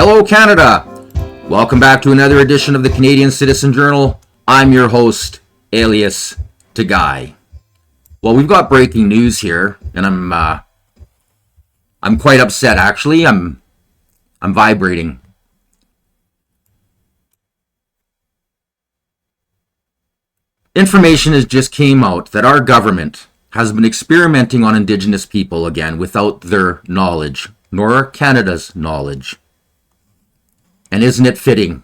Hello, Canada! Welcome back to another edition of the Canadian Citizen Journal. I'm your host, alias to Guy. Well, we've got breaking news here, and I'm quite upset. Actually, I'm vibrating. Information has just came out that our government has been experimenting on Indigenous people again without their knowledge, nor Canada's knowledge. And isn't it fitting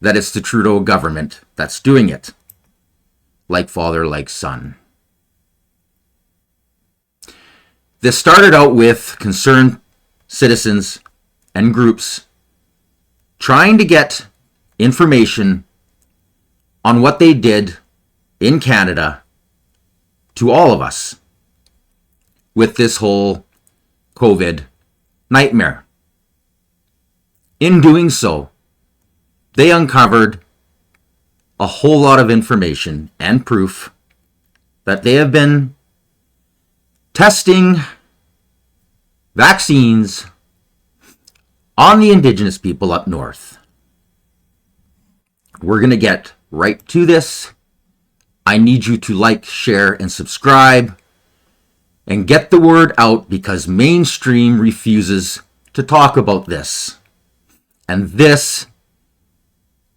that it's the Trudeau government that's doing it? Like father, like son. This started out with concerned citizens and groups trying to get information on what they did in Canada to all of us with this whole COVID nightmare. In doing so, they uncovered a whole lot of information and proof that they have been testing vaccines on the Indigenous people up north. We're going to get right to this. I need you to like, share, and subscribe and get the word out because mainstream refuses to talk about this. And this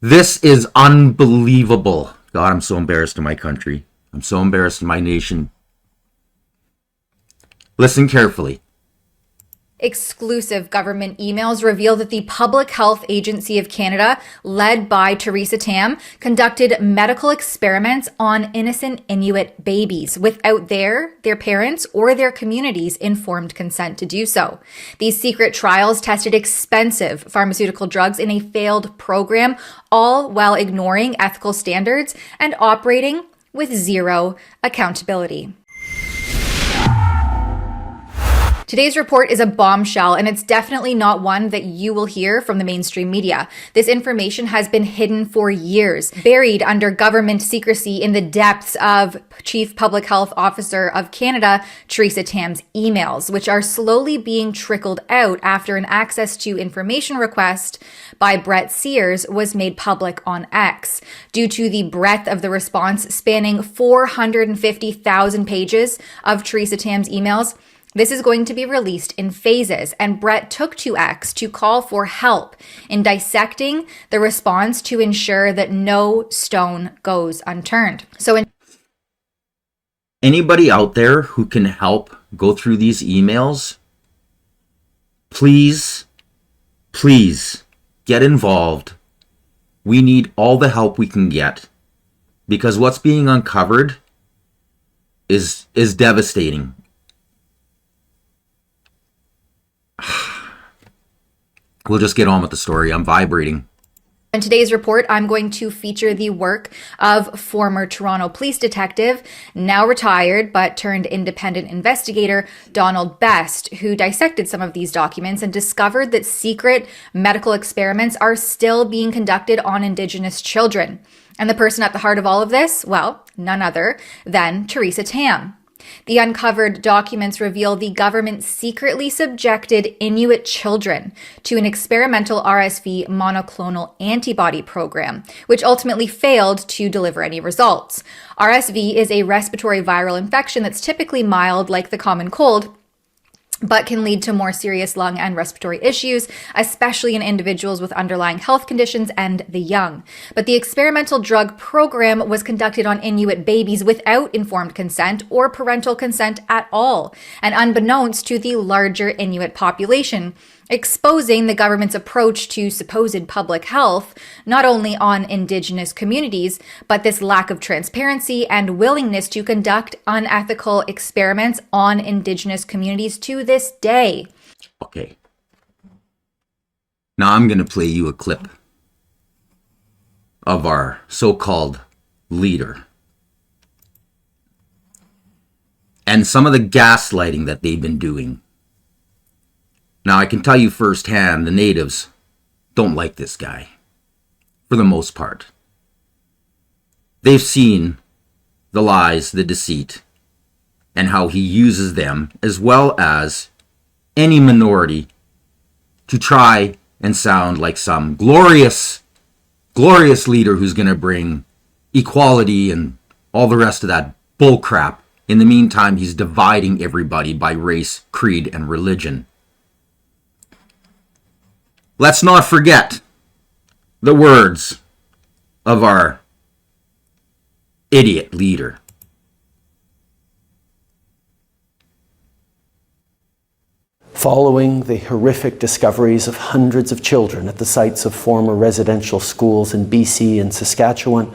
is unbelievable. God, I'm so embarrassed in my country. I'm so embarrassed in my nation. Listen carefully. Exclusive government emails reveal that the Public Health Agency of Canada, led by Theresa Tam, conducted medical experiments on innocent Inuit babies without their parents, or their community's informed consent to do so. These secret trials tested expensive pharmaceutical drugs in a failed program, all while ignoring ethical standards and operating with zero accountability. Today's report is a bombshell, and it's definitely not one that you will hear from the mainstream media. This information has been hidden for years, buried under government secrecy in the depths of Chief Public Health Officer of Canada, Theresa Tam's emails, which are slowly being trickled out after an access to information request by Brett Sears was made public on X. Due to the breadth of the response spanning 450,000 pages of Theresa Tam's emails, this is going to be released in phases, and Brett took to X to call for help in dissecting the response to ensure that no stone goes unturned. Anybody out there who can help go through these emails, please get involved. We need all the help we can get because what's being uncovered is devastating. We'll just get on with the story. I'm vibrating. In today's report, I'm going to feature the work of former Toronto police detective, now retired but turned independent investigator, Donald Best, who dissected some of these documents and discovered that secret medical experiments are still being conducted on Indigenous children. And the person at the heart of all of this? Well, none other than Theresa Tam. The uncovered documents reveal the government secretly subjected Inuit children to an experimental RSV monoclonal antibody program, which ultimately failed to deliver any results. RSV is a respiratory viral infection that's typically mild, like the common cold, but can lead to more serious lung and respiratory issues, especially in individuals with underlying health conditions and the young. But the experimental drug program was conducted on Inuit babies without informed consent or parental consent at all, and unbeknownst to the larger Inuit population, exposing the government's approach to supposed public health, not only on Indigenous communities, but this lack of transparency and willingness to conduct unethical experiments on Indigenous communities to this day. Okay. Now I'm going to play you a clip of our so-called leader and some of the gaslighting that they've been doing. Now, I can tell you firsthand, the natives don't like this guy, for the most part. They've seen the lies, the deceit, and how he uses them, as well as any minority, to try and sound like some glorious, glorious leader who's going to bring equality and all the rest of that bull crap. In the meantime, he's dividing everybody by race, creed, and religion. Let's not forget the words of our idiot leader. Following the horrific discoveries of hundreds of children at the sites of former residential schools in BC and Saskatchewan,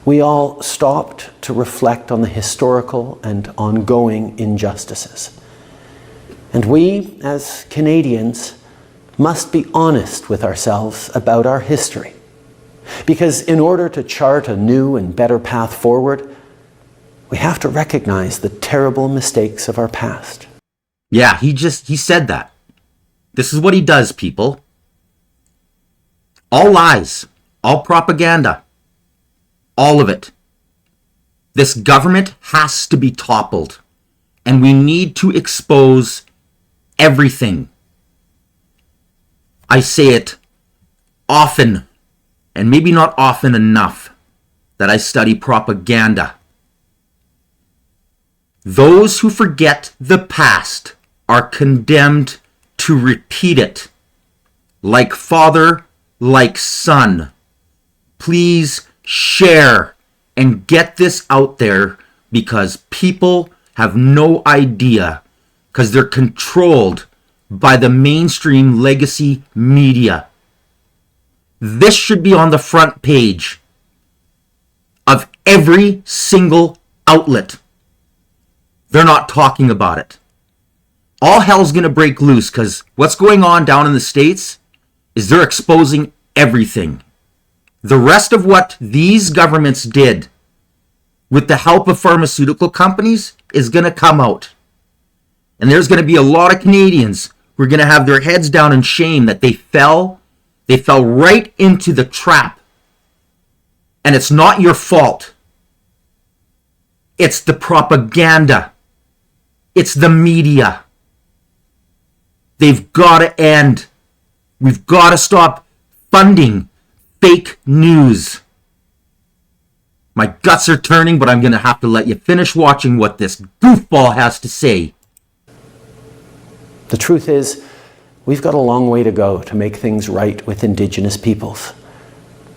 we all stopped to reflect on the historical and ongoing injustices. And we, as Canadians, must be honest with ourselves about our history. Because in order to chart a new and better path forward, we have to recognize the terrible mistakes of our past. Yeah, he said that. This is what he does, people. All lies, all propaganda, all of it. This government has to be toppled, and we need to expose everything. I say it often, and maybe not often enough, that I study propaganda. Those who forget the past are condemned to repeat it. Like father, like son. Please share and get this out there, because people have no idea, because they're controlled by the mainstream legacy media. This should be on the front page of every single outlet. They're not talking about it. All hell's going to break loose, because what's going on down in the States is they're exposing everything. The rest of what these governments did with the help of pharmaceutical companies is going to come out. And there's going to be a lot of Canadians who are going to have their heads down in shame that they fell right into the trap. And it's not your fault. It's the propaganda. It's the media. They've got to end. We've got to stop funding fake news. My guts are turning, but I'm going to have to let you finish watching what this goofball has to say. The truth is, we've got a long way to go to make things right with Indigenous peoples.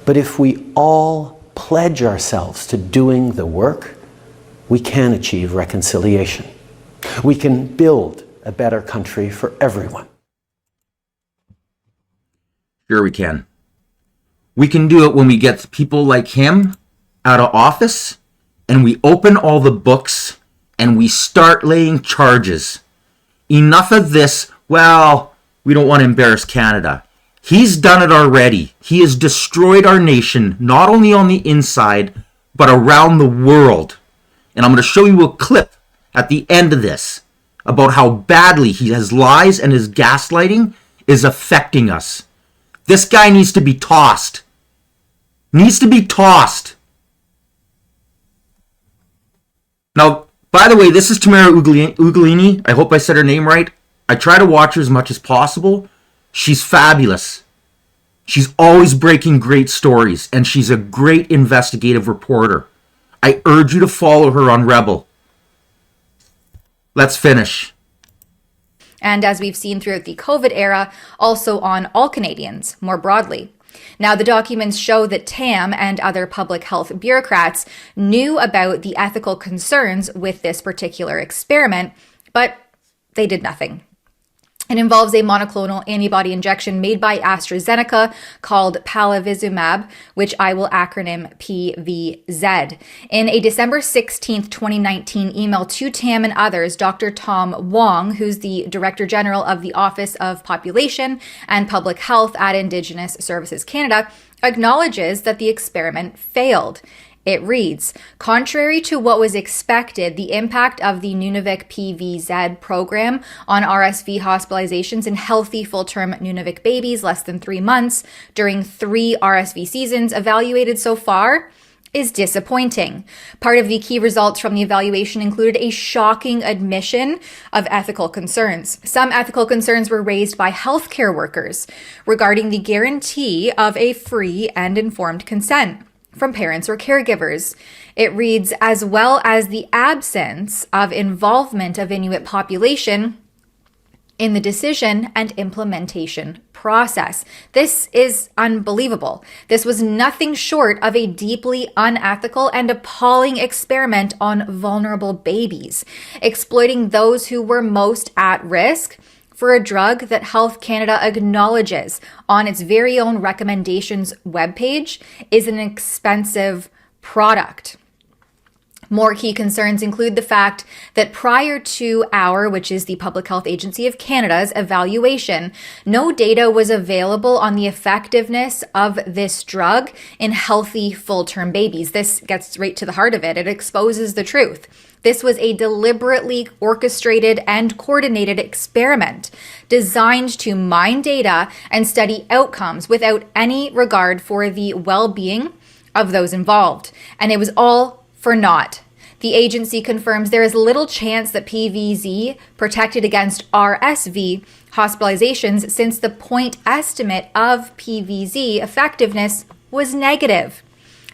But if we all pledge ourselves to doing the work, we can achieve reconciliation. We can build a better country for everyone. Sure we can. We can do it when we get people like him out of office, and we open all the books and we start laying charges. Enough of this, well, we don't want to embarrass Canada. He's done it already. He has destroyed our nation, not only on the inside, but around the world. And I'm going to show you a clip at the end of this about how badly his lies and his gaslighting is affecting us. This guy needs to be tossed. Needs to be tossed. Now, by the way, this is Tamara Ugolini. I hope I said her name right. I try to watch her as much as possible. She's fabulous. She's always breaking great stories, and she's a great investigative reporter. I urge you to follow her on Rebel. Let's finish. And as we've seen throughout the COVID era, also on all Canadians more broadly. Now, the documents show that Tam and other public health bureaucrats knew about the ethical concerns with this particular experiment, but they did nothing. It involves a monoclonal antibody injection made by AstraZeneca called palivizumab, which I will acronym PVZ. In a December 16th, 2019 email to Tam and others, Dr. Tom Wong, who's the Director General of the Office of Population and Public Health at Indigenous Services Canada, acknowledges that the experiment failed. It reads, contrary to what was expected, the impact of the Nunavik PVZ program on RSV hospitalizations in healthy full-term Nunavik babies less than 3 months during 3 RSV seasons evaluated so far is disappointing. Part of the key results from the evaluation included a shocking admission of ethical concerns. Some ethical concerns were raised by healthcare workers regarding the guarantee of a free and informed consent from parents or caregivers. It reads, as well as the absence of involvement of Inuit population in the decision and implementation process. This is unbelievable. This was nothing short of a deeply unethical and appalling experiment on vulnerable babies, exploiting those who were most at risk for a drug that Health Canada acknowledges on its very own recommendations webpage is an expensive product. More key concerns include the fact that prior to our, which is the Public Health Agency of Canada's, evaluation, no data was available on the effectiveness of this drug in healthy full-term babies. This gets right to the heart of it. It exposes the truth. This was a deliberately orchestrated and coordinated experiment designed to mine data and study outcomes without any regard for the well-being of those involved. And it was all for naught. The agency confirms there is little chance that PVZ protected against RSV hospitalizations since the point estimate of PVZ effectiveness was negative.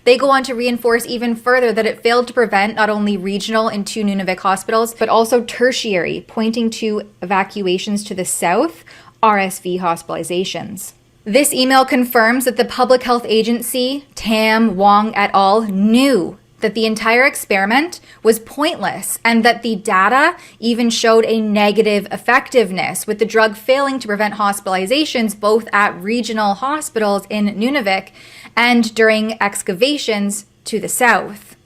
They go on to reinforce even further that it failed to prevent not only regional and 2 Nunavik hospitals, but also tertiary, pointing to evacuations to the south, RSV hospitalizations. This email confirms that the Public Health Agency, Tam, Wong et al. Knew that the entire experiment was pointless and that the data even showed a negative effectiveness, with the drug failing to prevent hospitalizations both at regional hospitals in Nunavik and during excavations to the south.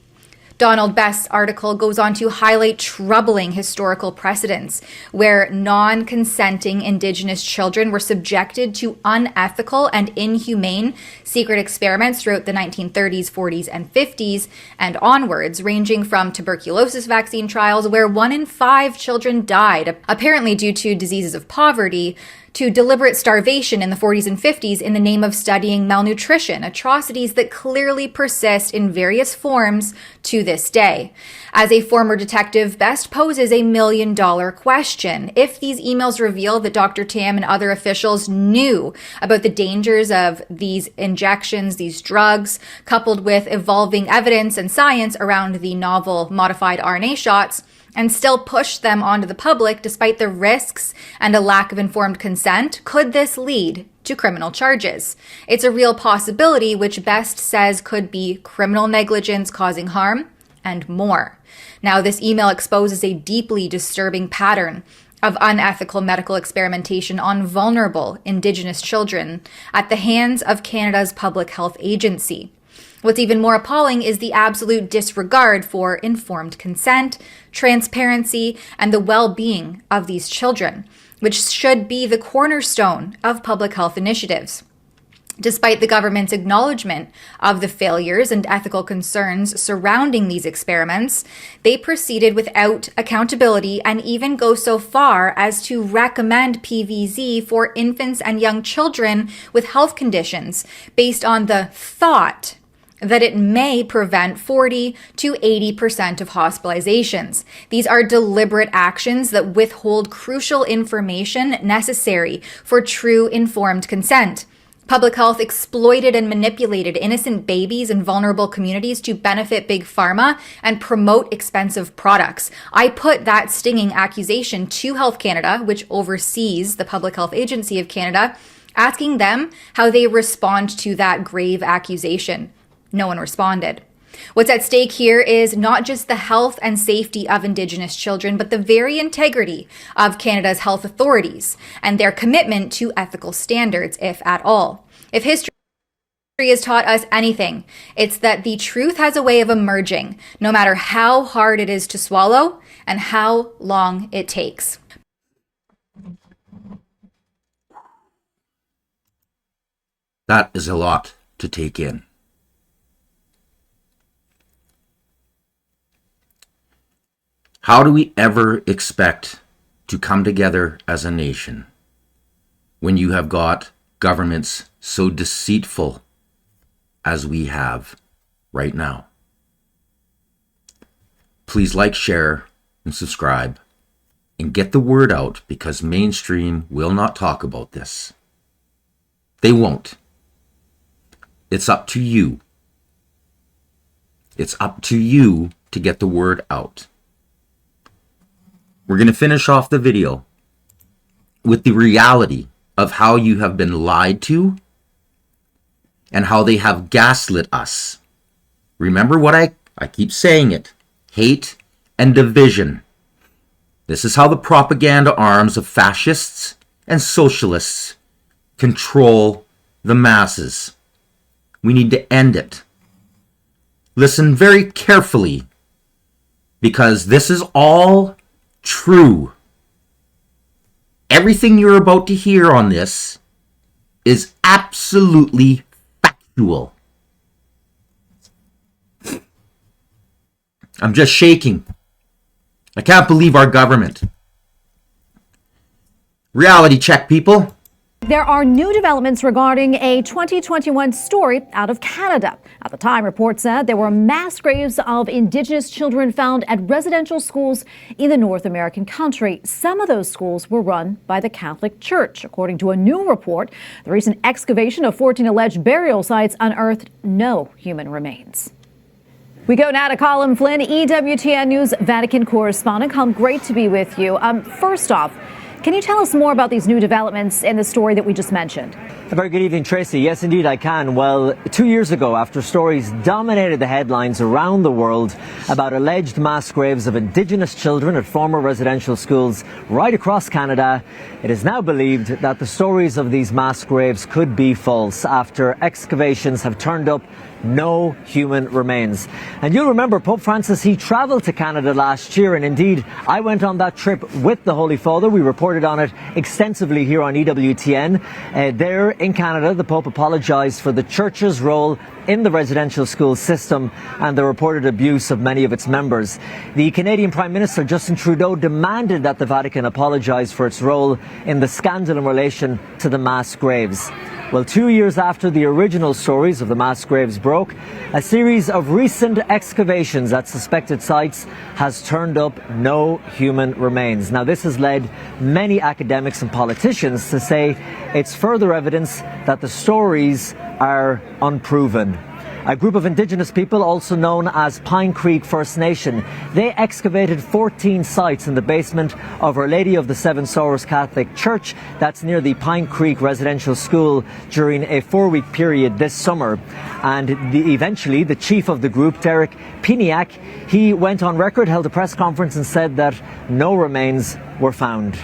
Donald Best's article goes on to highlight troubling historical precedents where non-consenting Indigenous children were subjected to unethical and inhumane secret experiments throughout the 1930s, 40s, and 50s and onwards, ranging from tuberculosis vaccine trials where 1 in 5 children died, apparently due to diseases of poverty, to deliberate starvation in the 40s and 50s in the name of studying malnutrition, atrocities that clearly persist in various forms to this day. As a former detective, Best poses a $1 million question. If these emails reveal that Dr. Tam and other officials knew about the dangers of these injections, these drugs, coupled with evolving evidence and science around the novel modified RNA shots, and still push them onto the public despite the risks and a lack of informed consent, could this lead to criminal charges? It's a real possibility, which Best says could be criminal negligence causing harm and more. Now, this email exposes a deeply disturbing pattern of unethical medical experimentation on vulnerable Indigenous children at the hands of Canada's Public Health Agency. What's even more appalling is the absolute disregard for informed consent, transparency, and the well-being of these children, which should be the cornerstone of public health initiatives. Despite the government's acknowledgement of the failures and ethical concerns surrounding these experiments, they proceeded without accountability and even go so far as to recommend PVZ for infants and young children with health conditions based on the thought that it may prevent 40 to 80% of hospitalizations. These are deliberate actions that withhold crucial information necessary for true informed consent. Public health exploited and manipulated innocent babies in vulnerable communities to benefit big pharma and promote expensive products. I put that stinging accusation to Health Canada, which oversees the Public Health Agency of Canada, asking them how they respond to that grave accusation. No one responded. What's at stake here is not just the health and safety of Indigenous children, but the very integrity of Canada's health authorities and their commitment to ethical standards, if at all. If history has taught us anything, it's that the truth has a way of emerging, no matter how hard it is to swallow and how long it takes. That is a lot to take in. How do we ever expect to come together as a nation when you have got governments so deceitful as we have right now. Please like, share, and subscribe, and get the word out, because mainstream will not talk about this. They won't. It's up to you. It's up to you to get the word out. We're going to finish off the video with the reality of how you have been lied to and how they have gaslit us. Remember what I keep saying it. Hate and division. This is how the propaganda arms of fascists and socialists control the masses. We need to end it. Listen very carefully, because this is all true. Everything you're about to hear on this is absolutely factual. I'm just shaking. I can't believe our government. Reality check, people. There are new developments regarding a 2021 story out of Canada. At the time, reports said there were mass graves of Indigenous children found at residential schools in the North American country. Some of those schools were run by the Catholic Church. According to a new report, the recent excavation of 14 alleged burial sites unearthed no human remains. We go now to Colin Flynn, EWTN News Vatican correspondent. Colin, great to be with you. First off, can you tell us more about these new developments in the story that we just mentioned? A very good evening, Tracy. Yes, indeed, I can. Well, 2 years ago, after stories dominated the headlines around the world about alleged mass graves of Indigenous children at former residential schools right across Canada, it is now believed that the stories of these mass graves could be false after excavations have turned up no human remains. And you'll remember Pope Francis, he travelled to Canada last year, and indeed I went on that trip with the Holy Father. We reported on it extensively here on EWTN. There in Canada, the Pope apologised for the Church's role in the residential school system and the reported abuse of many of its members. The Canadian Prime Minister Justin Trudeau demanded that the Vatican apologise for its role in the scandal in relation to the mass graves. Well, 2 years after the original stories of the mass graves broke, a series of recent excavations at suspected sites has turned up no human remains. Now, this has led many academics and politicians to say it's further evidence that the stories are unproven. A group of Indigenous people, also known as Pine Creek First Nation, they excavated 14 sites in the basement of Our Lady of the Seven Sorrows Catholic Church that's near the Pine Creek Residential School during a 4-week period this summer. And eventually, the chief of the group, Derek Piniak, he went on record, held a press conference and said that no remains were found.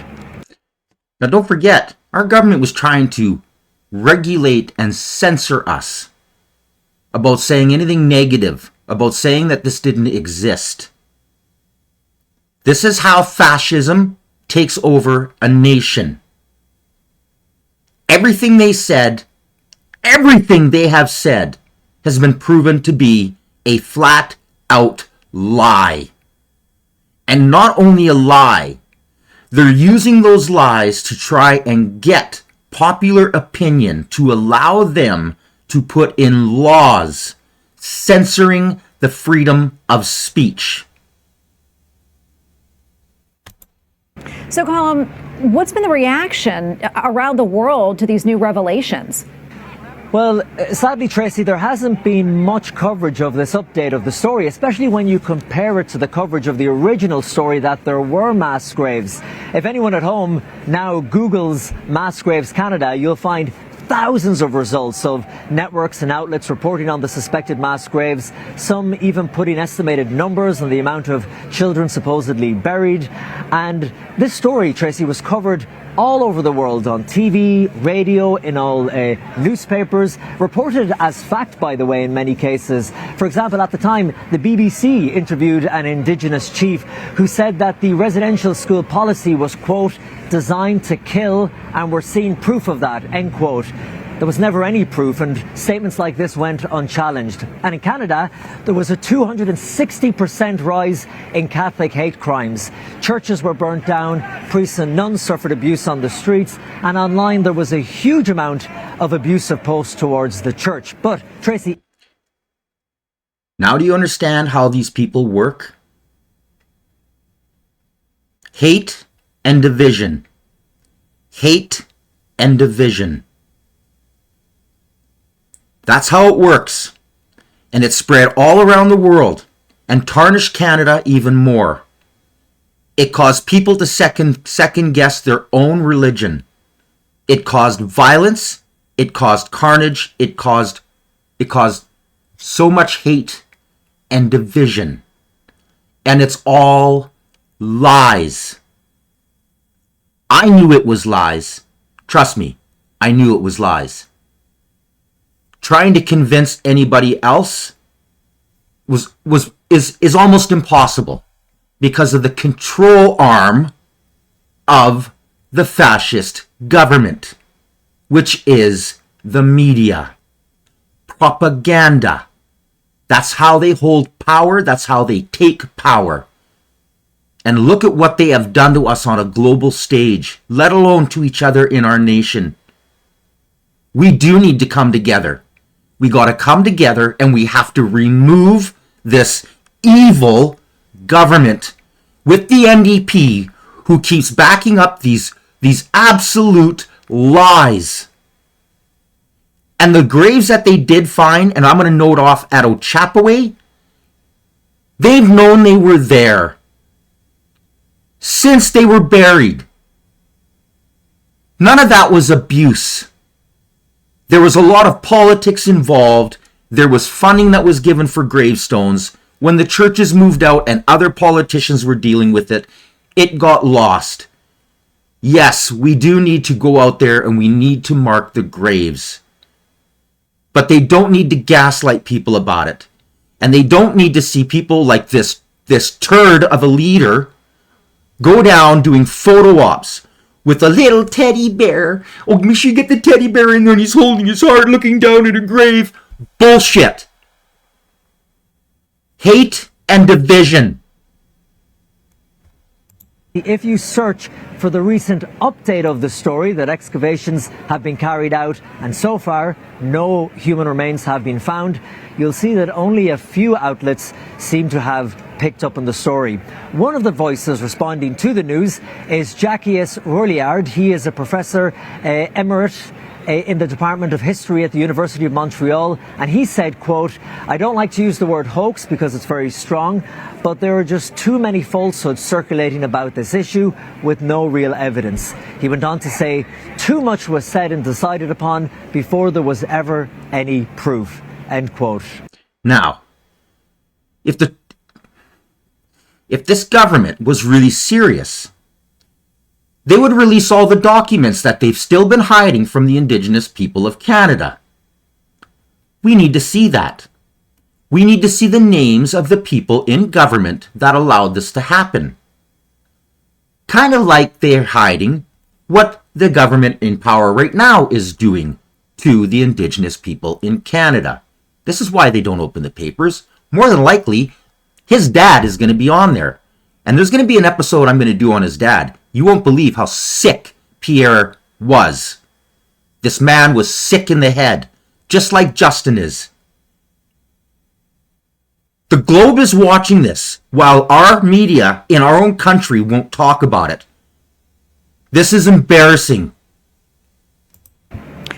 Now, don't forget, our government was trying to regulate and censor us about saying anything negative, about saying that this didn't exist. This is how fascism takes over a nation. Everything they said, everything they have said has been proven to be a flat-out lie. And not only a lie, they're using those lies to try and get popular opinion to allow them to put in laws censoring the freedom of speech. So, Colin, what's been the reaction around the world to these new revelations? Well, sadly, Tracy, there hasn't been much coverage of this update of the story, especially when you compare it to the coverage of the original story that there were mass graves. If anyone at home now Googles Mass Graves Canada, you'll find thousands of results of networks and outlets reporting on the suspected mass graves, some even putting estimated numbers on the amount of children supposedly buried. And this story, Tracy, was covered all over the world on TV, radio, in all newspapers, reported as fact, by the way, in many cases. For example, at the time, the BBC interviewed an Indigenous chief who said that the residential school policy was, quote, designed to kill, and we're seeing proof of that, end quote. There was never any proof, and statements like this went unchallenged. And in Canada, there was a 260% rise in Catholic hate crimes. Churches were burnt down, priests and nuns suffered abuse on the streets, and online there was a huge amount of abusive posts towards the church. But, Tracy, Now do you understand how these people work? Hate and division. Hate and division. That's how it works. And it's spread all around the world and tarnished Canada even more. It caused people to second guess their own religion. It caused violence. It caused carnage. It caused so much hate and division. And it's all lies. I knew it was lies. Trust me, I knew it was lies. Trying to convince anybody else is almost impossible because of the control arm of the fascist government, which is the media. Propaganda. That's how they hold power. That's how they take power. And look at what they have done to us on a global stage, let alone to each other in our nation. We do need to come together. We got to come together and we have to remove this evil government with the NDP who keeps backing up these absolute lies. And the graves that they did find, and I'm going to note off at Ochapaway, they've known they were there since they were buried. None of that was abuse. There was a lot of politics involved. There was funding that was given for gravestones. When the churches moved out and other politicians were dealing with it, it got lost. Yes, we do need to go out there and we need to mark the graves. But they don't need to gaslight people about it. And they don't need to see people like this turd of a leader go down doing photo ops with a little teddy bear. Oh, make sure you get the teddy bear in there and he's holding his heart looking down at a grave. Bullshit. Hate and division. If you search for the recent update of the story, that excavations have been carried out and so far no human remains have been found, you'll see that only a few outlets seem to have picked up on the story. One of the voices responding to the news is Jacques Rouliard. He is a professor emerite in the Department of History at the University of Montreal, and he said, quote, "I don't like to use the word hoax because it's very strong, but there are just too many falsehoods circulating about this issue with no real evidence." He went on to say, "Too much was said and decided upon before there was ever any proof," end quote. Now, if this government was really serious, they would release all the documents that they've still been hiding from the Indigenous people of Canada. We need to see that. We need to see the names of the people in government that allowed this to happen. Kind of like they're hiding what the government in power right now is doing to the Indigenous people in Canada. This is why they don't open the papers. More than likely, his dad is going to be on there. And there's going to be an episode I'm going to do on his dad. You won't believe how sick Pierre was. This man was sick in the head, just like Justin is. The globe is watching this, while our media in our own country won't talk about it. This is embarrassing.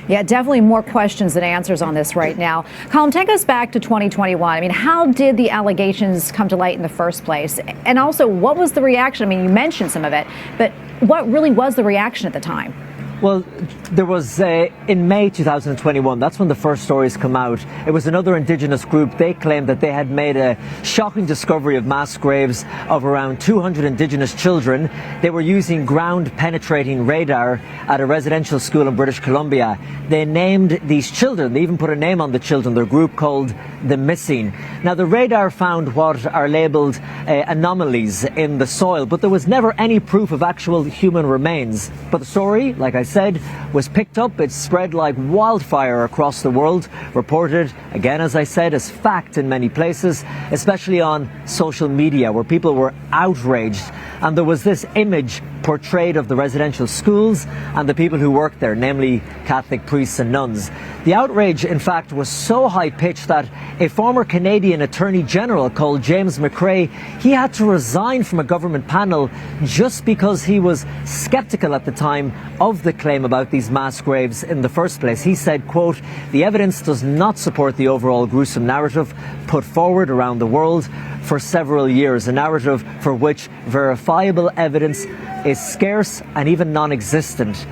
Yeah, definitely more questions than answers on this right now. Colin, take us back to 2021. I mean, how did the allegations come to light in the first place? And also, what was the reaction? I mean, you mentioned some of it, but what really was the reaction at the time? Well, there was, in May 2021, that's when the first stories come out. It was another Indigenous group. They claimed that they had made a shocking discovery of mass graves of around 200 Indigenous children. They were using ground-penetrating radar at a residential school in British Columbia. They named these children, they even put a name on the children, their group called the Missing. Now, the radar found what are labelled anomalies in the soil, but there was never any proof of actual human remains. But the story, like I said, said, was picked up. It spread like wildfire across the world, reported, again, as I said, as fact in many places, especially on social media, where people were outraged. And there was this image portrayed of the residential schools and the people who worked there, namely Catholic priests and nuns. The outrage, in fact, was so high-pitched that a former Canadian Attorney General called James McRae, he had to resign from a government panel just because he was sceptical at the time of the claim about these mass graves in the first place. He said, quote, "The evidence does not support the overall gruesome narrative put forward around the world for several years, a narrative for which verifiable evidence is scarce and even non-existent."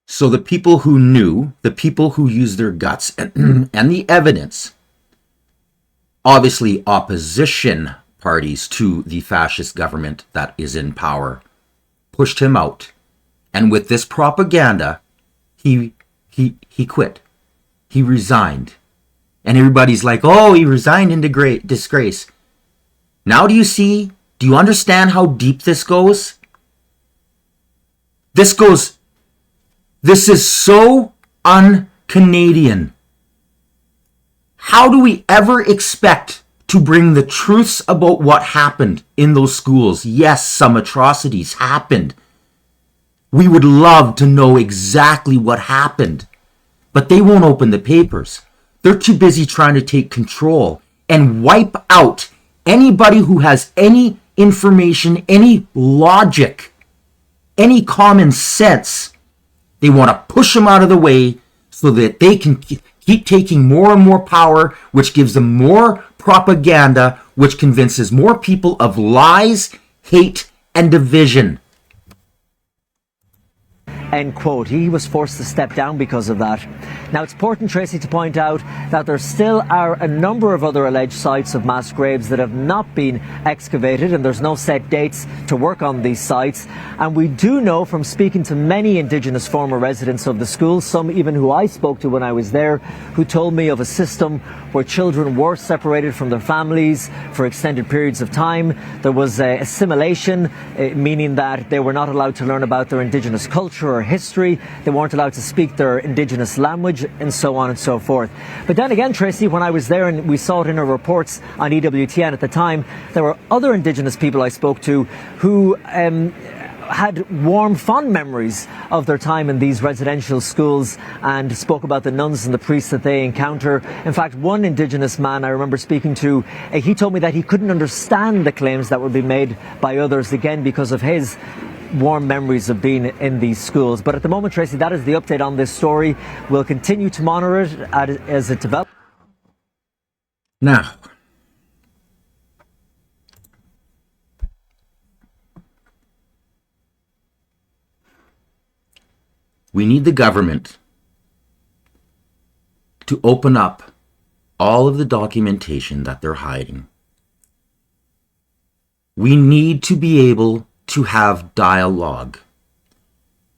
So the people who knew, the people who used their guts and the evidence, obviously opposition parties to the fascist government that is in power, pushed him out. And with this propaganda, he quit. He resigned. And everybody's like, oh, he resigned in disgrace. Now do you understand how deep this goes? This is so un-Canadian. How do we ever expect to bring the truths about what happened in those schools? Yes, some atrocities happened. We would love to know exactly what happened, but they won't open the papers. They're too busy trying to take control and wipe out anybody who has any information, any logic, any common sense. They want to push them out of the way so that they can keep taking more and more power, which gives them more propaganda, which convinces more people of lies, hate, and division. End quote. He was forced to step down because of that. Now, it's important, Tracy, to point out that there still are a number of other alleged sites of mass graves that have not been excavated, and there's no set dates to work on these sites. And we do know from speaking to many Indigenous former residents of the schools, some even who I spoke to when I was there, who told me of a system where children were separated from their families for extended periods of time. There was assimilation, meaning that they were not allowed to learn about their Indigenous culture or history. They weren't allowed to speak their Indigenous language, and so on and so forth. But then again, Tracy, when I was there, and we saw it in our reports on EWTN at the time, there were other Indigenous people I spoke to who had warm, fond memories of their time in these residential schools and spoke about the nuns and the priests that they encounter. In fact, one Indigenous man I remember speaking to, he told me that he couldn't understand the claims that would be made by others, again, because of his warm memories of being in these schools. But at the moment, Tracy, that is the update on this story. We'll continue to monitor it as it develops. Now, we need the government to open up all of the documentation that they're hiding. We need to be able to have dialogue,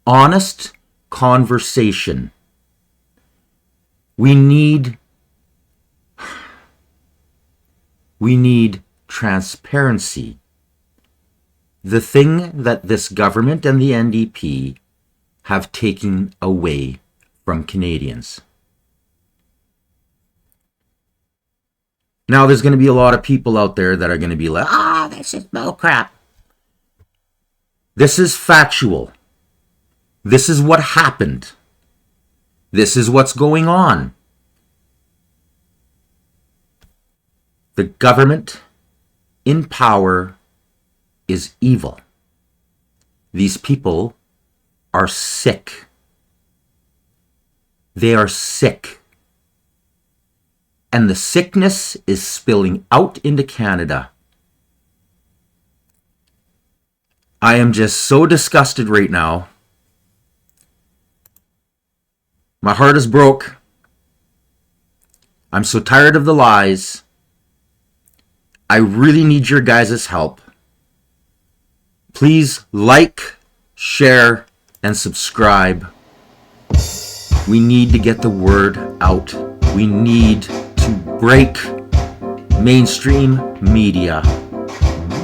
honest conversation. We need transparency. The thing that this government and the NDP have taken away from Canadians. Now, there's going to be a lot of people out there that are going to be like, this is bullcrap. This is factual. This is what happened. This is what's going on. The government in power is evil. These people are sick. They are sick. And the sickness is spilling out into Canada. I am just so disgusted right now. My heart is broke. I'm so tired of the lies. I really need your guys' help. Please like, share, and subscribe. We need to get the word out. We need to break mainstream media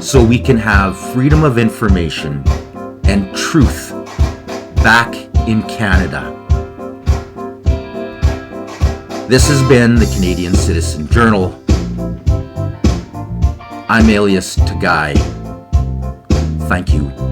so we can have freedom of information and truth back in Canada. This has been the Canadian Citizen Journal. I'm alias Tagai. Thank you.